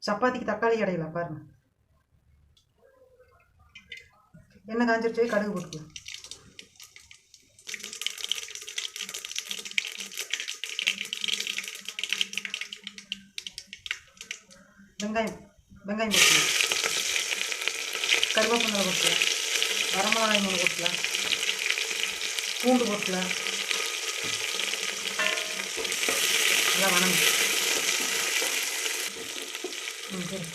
சப்பாத்திக்கு தக்காளி கடையில் பாருங்கள். எண்ணெய் காஞ்சிருச்சு, கடுகு போட்டுக்கலாம். வெங்காயம் போட்டுக்கலாம். கருவேப்பிலை போட்டுக்கலாம். வரமிளகாய் 3 போட்டுக்கலாம். பூண்டு போட்டுக்கலாம். நல்லா வணங்கும். சரி,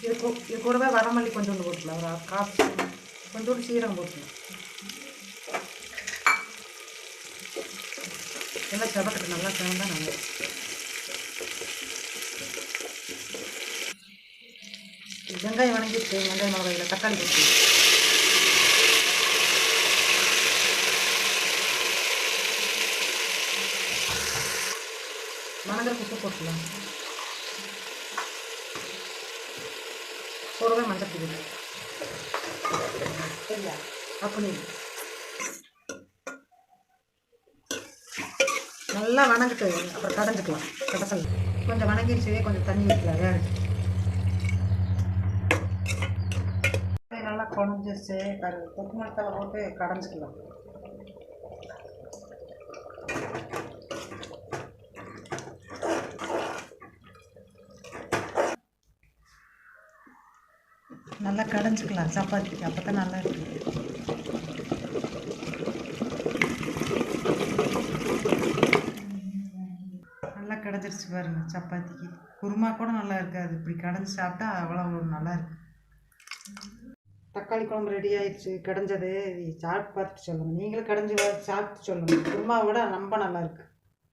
இது கூடவே வரமல்லி கொஞ்சோண்டு போட்டுக்கலாம். ஒரு காசு கொஞ்சோண்டு சீரகம் போட்டுக்கலாம். எல்லாம் செவக்கட்டு நல்லா செவந்தா நல்லா. வெங்காயம் வணங்கிட்டு வெங்காயம் மிளகாயில் தக்காளி போட்டுக்கலாம். வணங்குற உப்பு போட்டுக்கலாம். கூடவே மஞ்சள் தூள். சரியா? அப்படி நல்லா வணங்கிட்டு அப்புறம் கடைஞ்சிக்கலாம். கடைசல் கொஞ்சம் வணங்கிடுச்சு, கொஞ்சம் தண்ணி ஊற்றலாம். நல்லா குழஞ்சிருச்சு. தொக்கு மரத்தலை போட்டு கடைஞ்சிக்கலாம். நல்லா கடைஞ்சிக்கலாம் சப்பாத்திக்கு, அப்போ தான் நல்லா இருக்குது. நல்லா கடைஞ்சிருச்சு பாருங்கள். சப்பாத்திக்கு குருமா கூட நல்லா இருக்காது, இப்படி கடைஞ்சி சாப்பிட்டா அவ்வளோ நல்லா இருக்குது. தக்காளி குழம்பு ரெடி ஆயிடுச்சு. கடைஞ்சது சாப்பிட்டு பார்த்துட்டு சொல்லுங்கள். நீங்களும் கடைஞ்சி சாப்பிட்டு சொல்லுங்கள். குருமாவை விட ரொம்ப நல்லா இருக்குது.